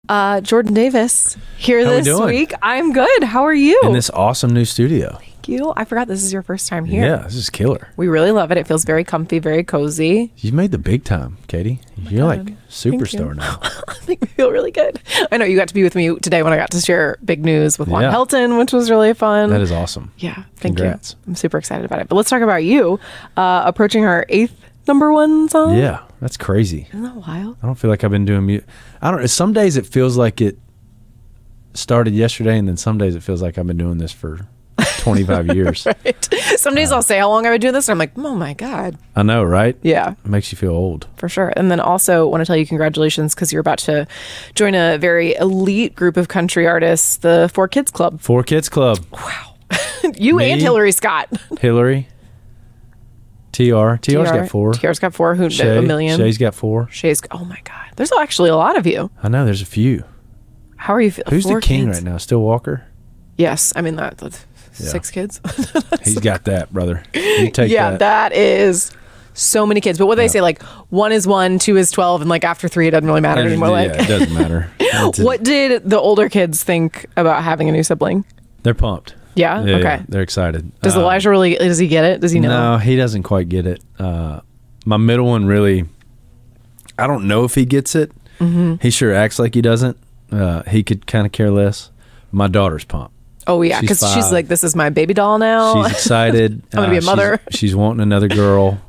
Jordan Davis here How we this doing? week. I'm good. How are you? In this awesome new studio. Thank you. I forgot this is your first time here. Yeah, this is killer. We really love it. It feels very comfy, very cozy. You made the big time, Katie. You're like superstar now. I think we feel really good. I know you got to be with me today when I got to share big news with Juan Yeah. Helton, which was really fun. That is awesome. Yeah, thank Congrats. you. I'm super excited about it. But let's talk about you approaching our 8th number one song. Yeah, that's crazy. Isn't that wild? I don't feel like I've been doing music. I don't. Some days it feels like it started yesterday, and then some days it feels like I've been doing this for 25 years. Right. Some days I'll say how long I've been doing this, and I'm like, oh my God. I know, right? Yeah. It makes you feel old. For sure. And then also want to tell you congratulations because you're about to join a very elite group of country artists, the 4 Kids Club. 4 Kids Club. Wow. You Me? and Hillary Scott. Hillary. TR's got 4. TR's got 4. Who? Shay, A million. Shay's got 4. Shay's. Oh my God. There's actually a lot of you. I know, there's a few. How are you feeling? Who's the king right now? Still Walker? Yes. I mean, that's 6 kids. He's got that, brother. You take that. That is so many kids. But what they say, like 1 is 1, 2 is 12, and like after 3, it doesn't really matter anymore. Like, Yeah, it doesn't matter. What did the older kids think about having a new sibling? They're pumped. Yeah? Okay. Yeah, they're excited. Does Elijah really, does he get it? Does he know? No, he doesn't quite get it. My middle one really, I don't know if he gets it. Mm-hmm. He sure acts like he doesn't. He could kind of care less. My daughter's pumped. Oh, yeah, because she's like, this is my baby doll now. She's excited. I'm going to be a mother. She's wanting another girl.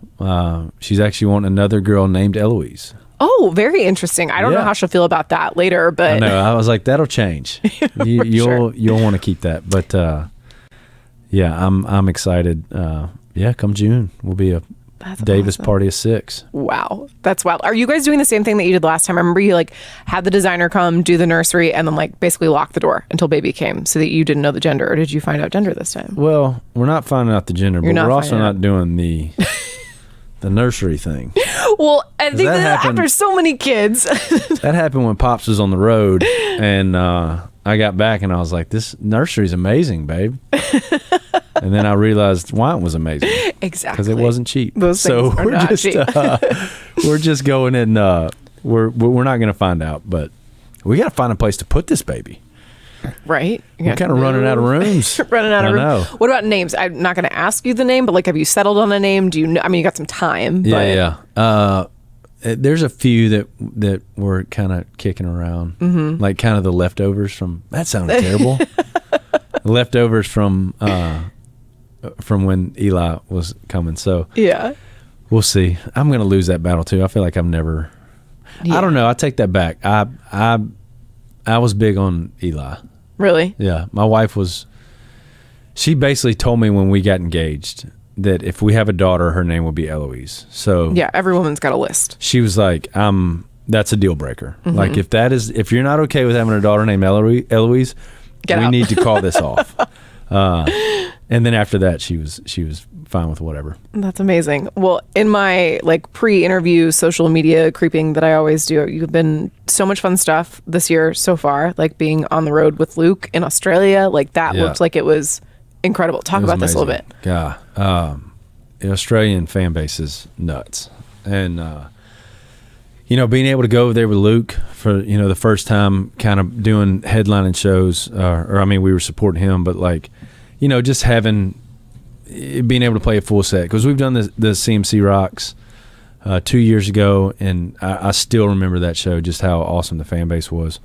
She's actually wanting another girl named Eloise. Oh, very interesting. I don't know how she'll feel about that later, but I know. I was like, that'll change. You'll want to keep that. But yeah, I'm excited. Yeah, come June, we'll be a Davis party of 6. Wow, that's wild. Are you guys doing the same thing that you did last time? I remember you like had the designer come do the nursery and then like basically lock the door until baby came so that you didn't know the gender, or did you find out gender this time? Well, we're not finding out the gender, but we're also not doing the nursery thing. Well, I think that happened, after so many kids. that happened when Pops was on the road, and I got back and I was like, this nursery's amazing, babe. And then I realized wine was amazing. Exactly. Because it wasn't cheap. Those things are not cheap. We're just going in, we're not going to find out, but we got to find a place to put this baby. Right. We're kind of running out of rooms. Running out of rooms. What about names? I'm not going to ask you the name, but like, have you settled on a name? Do you know? I mean, you got some time. Yeah. There's a few that we're kind of kicking around, like kind of the leftovers from. That sounded terrible. Leftovers from when Eli was coming. So yeah, we'll see. I'm going to lose that battle too. I feel like I've never. Yeah. I don't know. I take that back. I was big on Eli. Really? Yeah. My wife was. She basically told me when we got engaged that if we have a daughter, her name will be Eloise. So yeah, every woman's got a list. She was like, that's a deal breaker. Mm-hmm. Like if you're not okay with having a daughter named Eloise, we need to call this off. And then after that, she was fine with whatever. That's amazing. Well, in my like pre-interview social media creeping that I always do, you've been so much fun stuff this year so far, like being on the road with Luke in Australia. Like that looked like it was incredible. Talk about this a little bit. Yeah. The Australian fan base is nuts. And, being able to go over there with Luke for, the first time kind of doing headlining shows, we were supporting him, but like, just being able to play a full set. Because we've done the CMC Rocks 2 years ago, and I still remember that show, just how awesome the fan base was.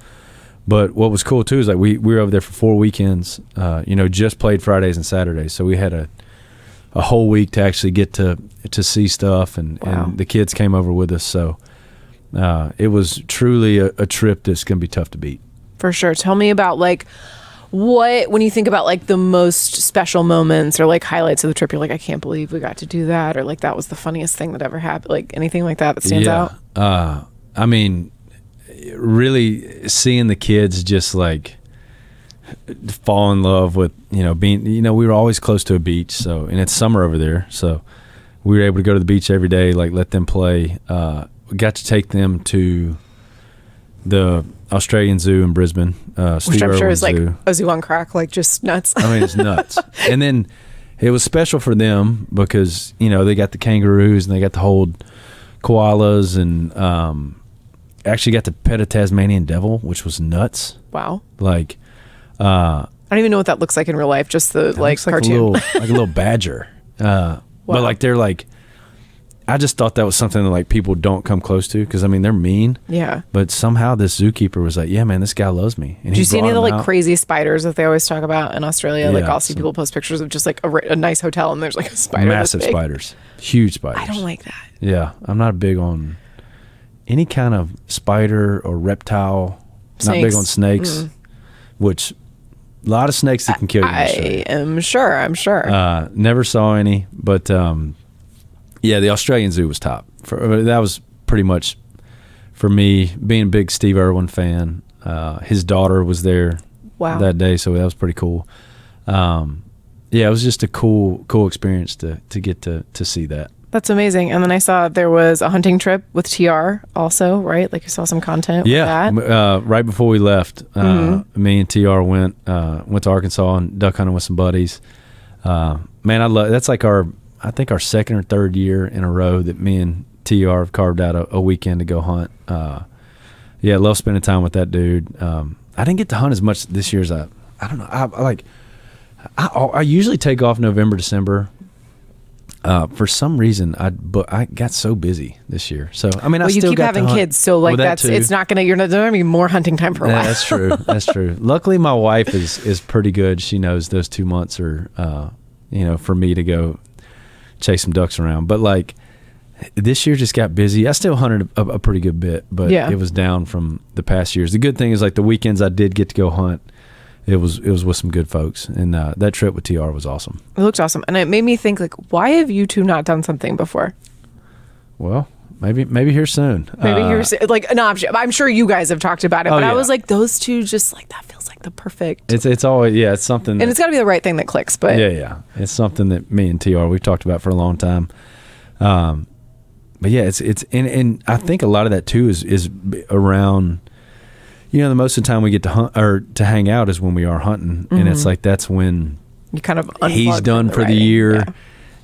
But what was cool too is like we were over there for 4 weekends, just played Fridays and Saturdays. So we had a whole week to actually get to see stuff, and the kids came over with us. So it was truly a trip that's going to be tough to beat. For sure. Tell me about like when you think about like the most special moments or like highlights of the trip, you're like, I can't believe we got to do that, or like that was the funniest thing that ever happened, like anything like that stands out? I mean, really seeing the kids just like fall in love with being we were always close to a beach, so, and it's summer over there, so we were able to go to the beach every day, like let them play. We got to take them to the Australian Zoo in Brisbane, which I'm sure is like a zoo on crack, like just nuts. I mean, it's nuts. And then it was special for them because they got the kangaroos and they got to hold koalas, and actually got to pet a Tasmanian devil, which was nuts. Wow. Like, I don't even know what that looks like in real life. Just the cartoon, like a little badger. Wow. But like they're like, I just thought that was something that like people don't come close to because I mean they're mean. Yeah. But somehow this zookeeper was like, yeah, man, this guy loves me. And do you see any of the like crazy spiders that they always talk about in Australia? Yeah, like I'll see people post pictures of just like a nice hotel and there's like a spider. Massive spiders, huge spiders. I don't like that. Yeah, I'm not big on any kind of spider or reptile. Snakes. Not big on snakes, which a lot of snakes that can kill you. I'm sure. Never saw any, but yeah, the Australian Zoo was top. That was pretty much for me. Being a big Steve Irwin fan, his daughter was there that day, so that was pretty cool. Yeah, it was just a cool experience to get to see that. That's amazing. And then I saw there was a hunting trip with TR also, right? Like you saw some content with that. Right before we left, me and TR went to Arkansas and duck hunting with some buddies. Man, I love that's like I think our second or third year in a row that me and TR have carved out a weekend to go hunt. Yeah, I love spending time with that dude. I didn't get to hunt as much this year as I don't know. I usually take off November, December. For some reason, I got so busy this year. So I mean, I still you keep got having to hunt. kids, so like it's not gonna. You're not gonna be more hunting time for a while. That's true. That's true. Luckily, my wife is pretty good. She knows those 2 months are, for me to go chase some ducks around. But like this year, just got busy. I still hunted a pretty good bit, but it was down from the past years. The good thing is like the weekends I did get to go hunt. It was with some good folks, and that trip with TR was awesome. It looked awesome, and it made me think like, why have you two not done something before? Well, maybe here soon. Maybe here soon. Like an option. I'm sure you guys have talked about it, but I was like, those two just like that feels like the perfect. It's always it's something, and it's got to be the right thing that clicks. But it's something that me and TR we've talked about for a long time. But yeah, it's and I think a lot of that too is around. The most of the time we get to hunt or to hang out is when we are hunting, and it's like that's when you kind of he's done for the year,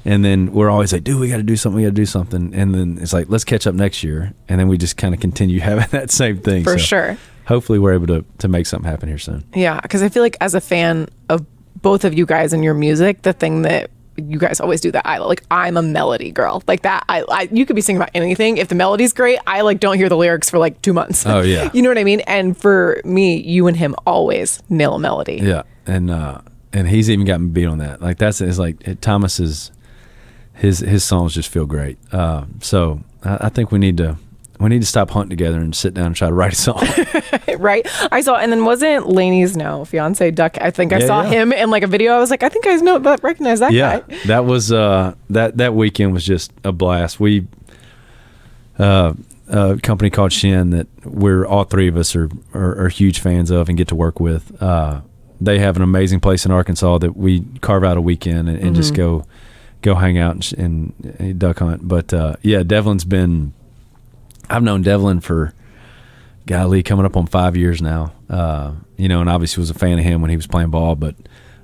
and then we're always like, dude, we got to do something, and then it's like let's catch up next year, and then we just kind of continue having that same thing. For sure. Hopefully, we're able to make something happen here soon. Yeah, because I feel like as a fan of both of you guys and your music, the thing that you guys always do that I'm a melody girl like that. I you could be singing about anything. If the melody's great, I don't hear the lyrics for like 2 months. Oh yeah. You know what I mean? And for me, you and him always nail a melody. Yeah. And he's even got me beat on that. Like it's like Thomas's his songs just feel great. So I think we need to stop hunting together and sit down and try to write a song. Right. I saw, and then wasn't Laney's fiance Duck? I think I saw him in like a video. I was like, I think I recognize that guy. Yeah, that was that weekend was just a blast. We a company called Shin that we're all three of us are huge fans of and get to work with. They have an amazing place in Arkansas that we carve out a weekend and just go hang out and duck hunt. But Devlin's been. I've known Devlin for, golly, coming up on 5 years now. And obviously was a fan of him when he was playing ball. But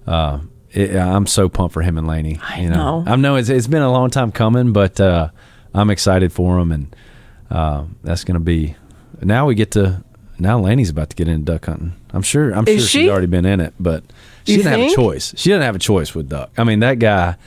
I'm so pumped for him and Laney. I know. I know it's been a long time coming, but I'm excited for him, and that's going to be. Now Laney's about to get into duck hunting. I'm sure she's already been in it, but she didn't have a choice. She didn't have a choice with duck. I mean, that guy.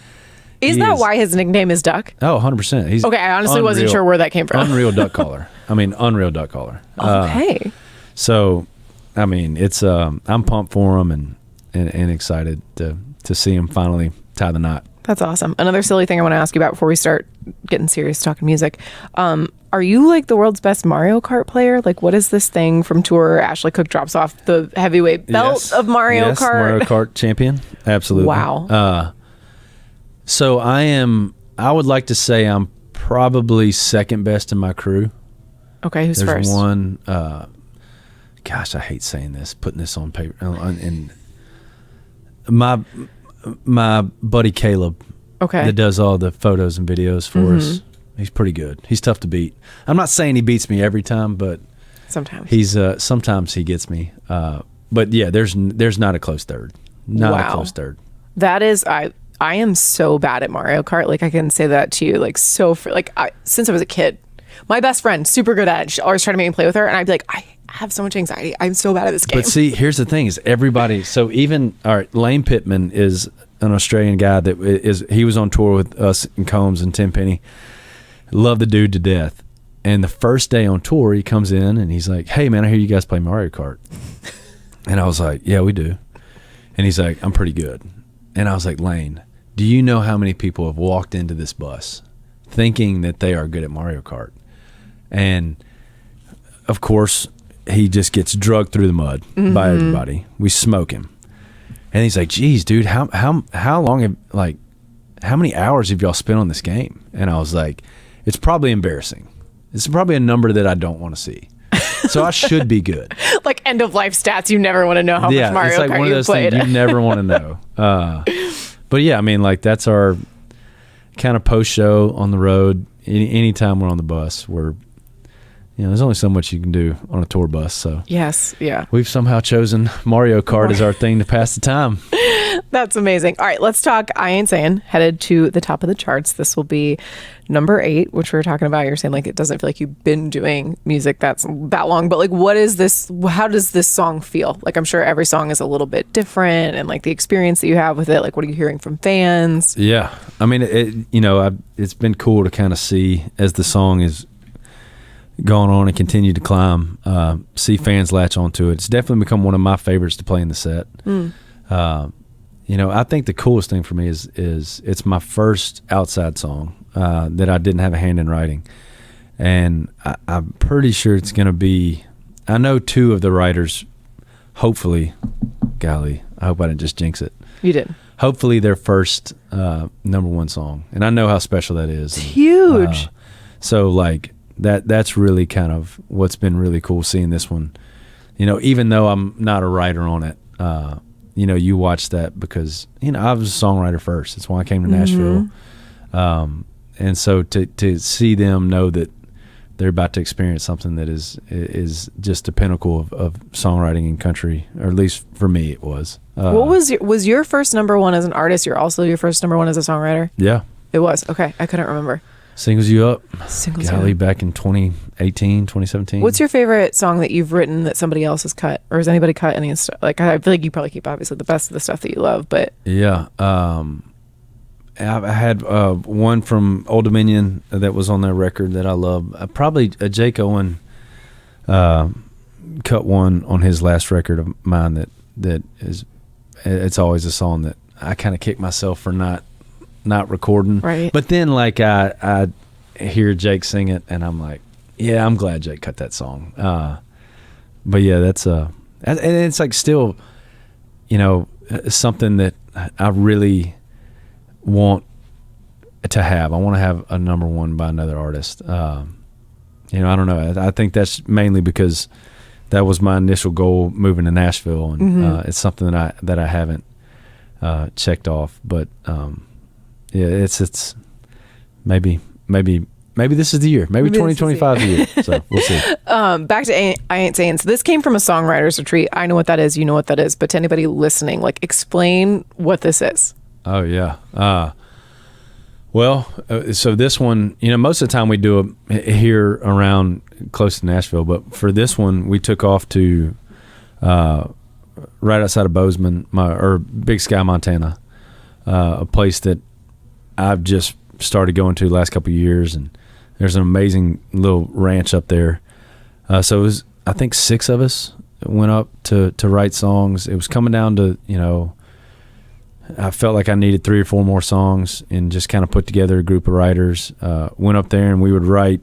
Is that why his nickname is Duck? Oh, 100%. He's okay. I honestly wasn't sure where that came from. Unreal duck caller. Unreal duck caller. Okay. So, I mean, it's I'm pumped for him and excited to see him finally tie the knot. That's awesome. Another silly thing I want to ask you about before we start getting serious talking music. Are you like the world's best Mario Kart player? Like, what is this thing from tour? Ashley Cook drops off the heavyweight belt of Mario Kart. Mario Kart champion. Absolutely. Wow. So I would like to say I'm probably second best in my crew. Okay, who's There's first? one, gosh, I hate saying this, putting this on paper. And my buddy Caleb, that does all the photos and videos for us, he's pretty good. He's tough to beat. I'm not saying he beats me every time, but sometimes sometimes he gets me. But yeah, there's not a close third. Not a close third. That is, I am so bad at Mario Kart. Like I can say that to you, like since I was a kid. My best friend, super good at it. She always tried to make me play with her, and I'd be like, I have so much anxiety. I'm so bad at this game. But see, here's the thing: is everybody. So even all right, Lane Pittman is an Australian guy he was on tour with us in Combs and Tenpenny. Love the dude to death. And the first day on tour, he comes in and he's like, "Hey man, I hear you guys play Mario Kart." And I was like, "Yeah, we do." And he's like, "I'm pretty good." And I was like, "Lane, do you know how many people have walked into this bus thinking that they are good at Mario Kart?" And of course, he just gets drugged through the mud by everybody. We smoke him. And he's like, "Geez, dude, how long have, like, how many hours have y'all spent on this game?" And I was like, "It's probably embarrassing. It's probably a number that I don't want to see. So I should be good." Like end of life stats, you never want to know how much Mario it's like Kart one of those played. things you never want to know. But yeah, I mean, like that's our kind of post show on the road. Anytime we're on the bus, there's only so much you can do on a tour bus. So yes, yeah. We've somehow chosen Mario Kart as our thing to pass the time. That's amazing. All right, let's talk I Ain't Saying, headed to the top of the charts. This will be number 8, which we were talking about. You're saying like it doesn't feel like you've been doing music that long, but like what is this, how does this song feel? Like I'm sure every song is a little bit different, and like the experience that you have with it, like what are you hearing from fans? Yeah. I mean, it's been cool to kind of see as the song is going on and continue to climb, see fans latch onto it. It's definitely become one of my favorites to play in the set. I think the coolest thing for me is it's my first outside song that I didn't have a hand in writing. And I'm pretty sure it's going to be, I know 2 of the writers, hopefully, golly, I hope I didn't just jinx it. You did. Hopefully their first number 1 song. And I know how special that is. It's huge. So like that's really kind of what's been really cool seeing this one. Even though I'm not a writer on it, you watch that because, I was a songwriter first. That's why I came to Nashville. And so to see them know that they're about to experience something that is just the pinnacle of songwriting in country, or at least for me it was. What was your first number 1 as an artist? You're also your first number 1 as a songwriter? Yeah. It was. Okay. I couldn't remember. Singles You Up. Singles golly, You Up. back in 2018, 2017. What's your favorite song that you've written that somebody else has cut? Or has anybody cut any stuff? Like, I feel like you probably keep obviously the best of the stuff that you love, but. Yeah. I had one from Old Dominion that was on their record that I love. Probably Jake Owen cut one on his last record of mine that is, it's always a song that I kind of kick myself for not recording. Right. But then like I hear Jake sing it and I'm like, yeah, I'm glad Jake cut that song. But yeah, that's and it's like still, something that I really want to have. I want to have a number 1 by another artist. I don't know. I think that's mainly because that was my initial goal moving to Nashville, and it's something that I haven't checked off. But yeah, it's maybe this is the year. Maybe 2025 is the year. So we'll see. Back to I Ain't Saying. So this came from a songwriter's retreat. I know what that is. You know what that is. But to anybody listening, like explain what this is. Oh yeah. So this one, most of the time we do it here around close to Nashville, but for this one, we took off to right outside of Bozeman, or Big Sky, Montana, a place that I've just started going to the last couple of years, and there's an amazing little ranch up there. So it was, I think 6 of us went up to write songs. It was coming down to, I felt like I needed 3 or 4 more songs, and just kind of put together a group of writers. Went up there and we would write,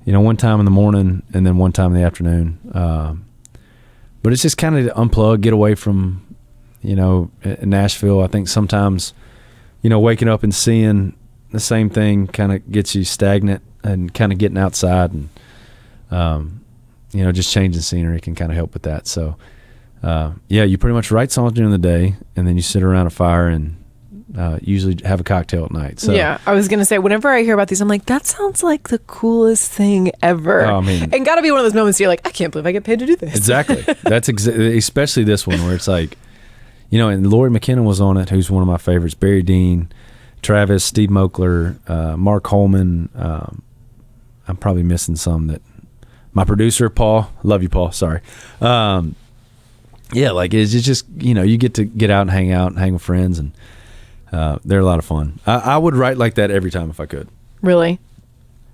one time in the morning and then one time in the afternoon. But it's just kind of to unplug, get away from, Nashville. I think sometimes, waking up and seeing the same thing kind of gets you stagnant, and kind of getting outside and, just changing scenery can kind of help with that. So, you pretty much write songs during the day, and then you sit around a fire and usually have a cocktail at night. So yeah, I was gonna say, whenever I hear about these, I'm like, that sounds like the coolest thing ever. And gotta be one of those moments you're like, I can't believe I get paid to do this. Exactly. That's especially this one where it's like, and Lori McKinnon was on it, who's one of my favorites. Barry Dean, Travis, Steve Mokler, Mark Holman. I'm probably missing some that my producer, Paul, love you, Paul. Sorry. Yeah, like it's just, you get to get out and hang with friends, and they're a lot of fun. I would write like that every time if I could. Really?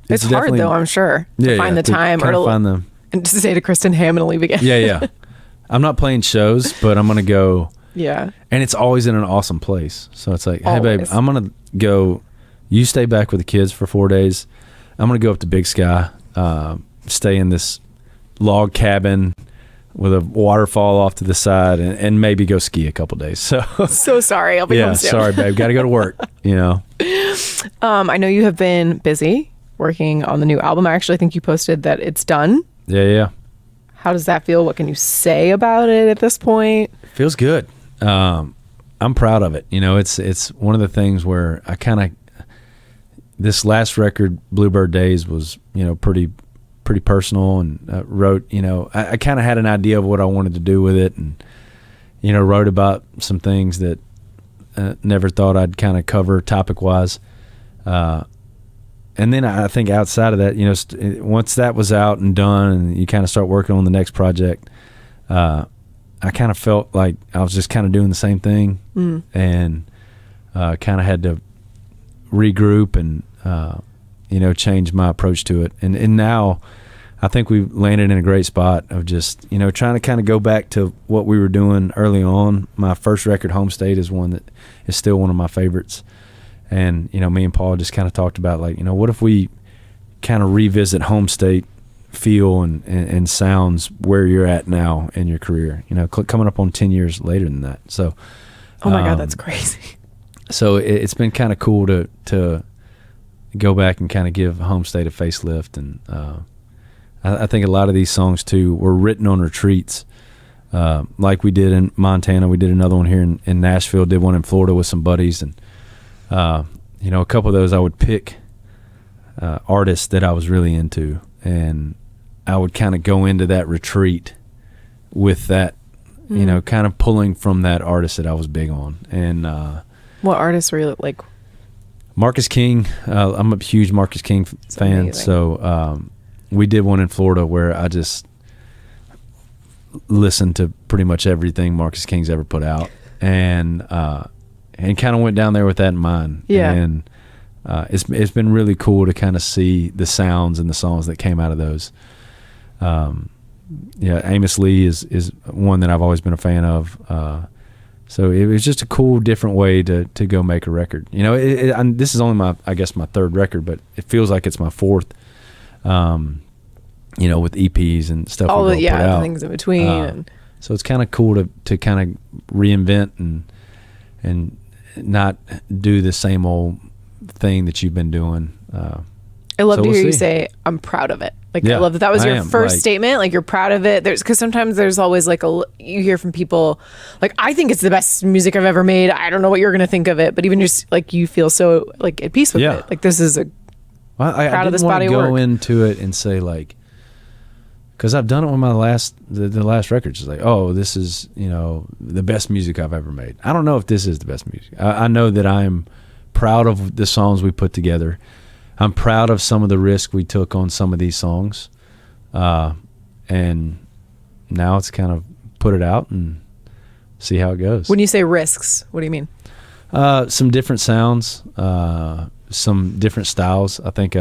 It's hard though, I'm sure, to find the time or to find them. And to say to Kristen, hey, I'm going to leave again. Yeah. I'm not playing shows, but I'm going to go. Yeah. And it's always in an awesome place. So it's like, hey, always. babe, I'm going to go. You stay back with the kids for 4 days. I'm going to go up to Big Sky, stay in this log cabin with a waterfall off to the side, and maybe go ski a couple days. So sorry. I'll be home soon. Sorry, babe. Got to go to work, I know you have been busy working on the new album. I actually think you posted that it's done. Yeah. How does that feel? What can you say about it at this point? Feels good. I'm proud of it. It's one of the things where I kind of, this last record, Bluebird Days, was, pretty personal, and wrote, I kind of had an idea of what I wanted to do with it, and, wrote about some things that never thought I'd kind of cover topic wise. And then I think outside of that, once that was out and done, and you kind of start working on the next project, I kind of felt like I was just kind of doing the same thing, and kind of had to regroup and, change my approach to it. And now I think we've landed in a great spot of just, trying to kind of go back to what we were doing early on. My first record, Home State, is one that is still one of my favorites. And, me and Paul just kind of talked about, like, what if we kind of revisit Home State feel and sounds where you're at now in your career, coming up on 10 years later than that. So, oh my God, that's crazy. So it's been kind of cool to go back and kind of give Home State a facelift. And I think a lot of these songs too were written on retreats, like we did in Montana. We did another one here in Nashville, did one in Florida with some buddies, and a couple of those I would pick artists that I was really into, and I would kind of go into that retreat with that, kind of pulling from that artist that I was big on. And what artists were you like? Marcus King. I'm a huge Marcus King fan. Amazing. So we did one in Florida where I just listened to pretty much everything Marcus King's ever put out, and kind of went down there with that in mind. Yeah. And it's been really cool to kind of see the sounds and the songs that came out of those. Amos Lee is one that I've always been a fan of. So it was just a cool, different way to go make a record. This is only my third record, but it feels like it's my fourth. With EPs and stuff. All the things in between. So it's kind of cool to kind of reinvent and not do the same old thing that you've been doing. I love to hear you say, I'm proud of it. Like, I love that was your first statement. Like, you're proud of it. Because sometimes there's always like you hear from people, like, I think it's the best music I've ever made. I don't know what you're going to think of it. But even just like, you feel so like at peace with it. Like, this is proud of this body of work. I didn't want to go into it and say like, because I've done it with my the last records. It's like, oh, this is, the best music I've ever made. I don't know if this is the best music. I know that I'm proud of the songs we put together. I'm proud of some of the risk we took on some of these songs. And now it's kind of put it out and see how it goes. When you say risks, what do you mean? Some different sounds, some different styles. I think,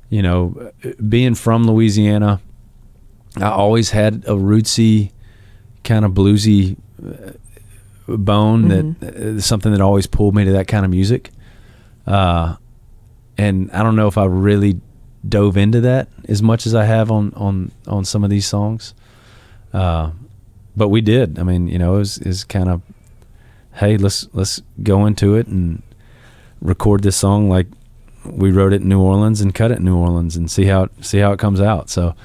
being from Louisiana, I always had a rootsy, kind of bluesy bone, that something that always pulled me to that kind of music. And I don't know if I really dove into that as much as I have on some of these songs. But we did. I mean, it was kind of, hey, let's go into it and record this song like we wrote it in New Orleans and cut it in New Orleans and see how it comes out. So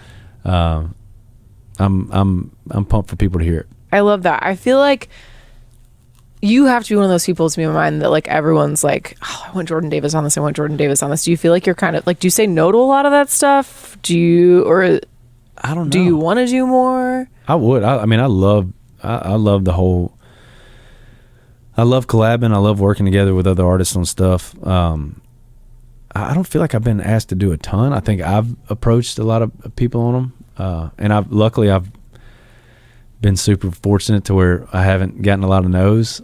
I'm pumped for people to hear it. I love that. I feel like you have to be one of those people, to be in my mind, that like everyone's like, oh, I want Jordan Davis on this. I want Jordan Davis on this. Do you feel like you're kind of like, do you say no to a lot of that stuff? I don't know. Do you want to do more? I would. I love the whole, I love collabing. I love working together with other artists on stuff. I don't feel like I've been asked to do a ton. I think I've approached a lot of people on them, and luckily I've been super fortunate to where I haven't gotten a lot of no's.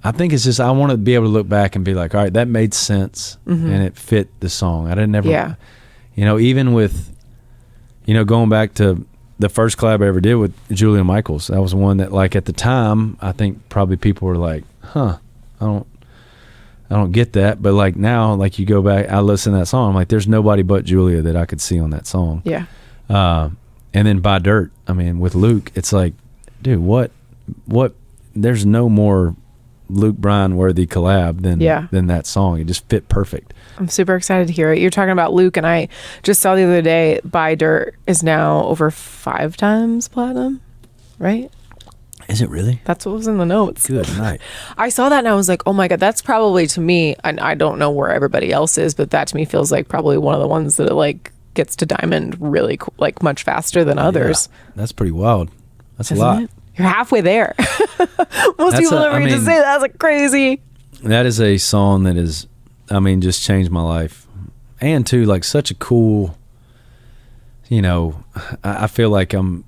I think it's just I want to be able to look back and be like, all right, that made sense, and it fit the song. I didn't ever, even with, going back to the first collab I ever did with Julia Michaels. That was one that, like, at the time, I think probably people were like, I don't get that. But like now, like, you go back, I listen to that song, I'm like, there's nobody but Julia that I could see on that song. Yeah. And then By Dirt, I mean, with Luke, it's like, dude, what there's no more Luke Bryan worthy collab than that song. It just fit perfect. I'm super excited to hear it. You're talking about Luke, and I just saw the other day By Dirt is now over 5 times platinum, right? Is it really? That's what was in the notes. Good night. I saw that and I was like, oh my God, that's probably, to me, and I don't know where everybody else is, but that to me feels like probably one of the ones that like gets to diamond really like much faster than others. Yeah, that's pretty wild. That's Isn't a lot. It? You're halfway there. Most people never get to say that. That's like crazy. That is a song that is, just changed my life. And too, like, such a cool, I feel like I'm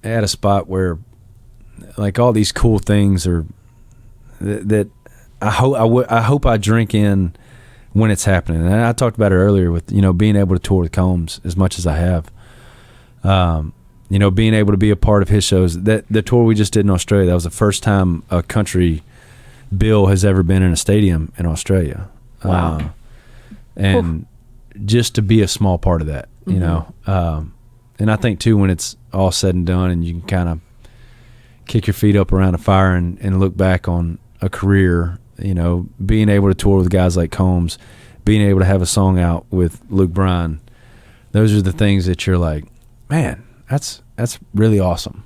at a spot where, like, all these cool things are that I hope I drink in when it's happening. And I talked about it earlier with, being able to tour with Combs as much as I have. Being able to be a part of his shows. That the tour we just did in Australia, that was the first time a country bill has ever been in a stadium in Australia. Wow. And just to be a small part of that, you know. And I think too, when it's all said and done and you can kind of kick your feet up around a fire and look back on a career, being able to tour with guys like Combs, being able to have a song out with Luke Bryan, those are the things that you're like, man, that's really awesome.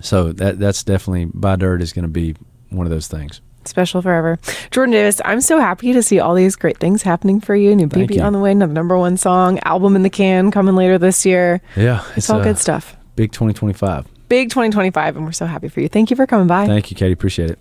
So that's definitely, By Dirt is going to be one of those things. Special forever. Jordan Davis, I'm so happy to see all these great things happening for you. New baby on the way, another #1 song, album in the can coming later this year. Yeah. It's all good stuff. Big 2025. Big 2025, and we're so happy for you. Thank you for coming by. Thank you, Katie. Appreciate it.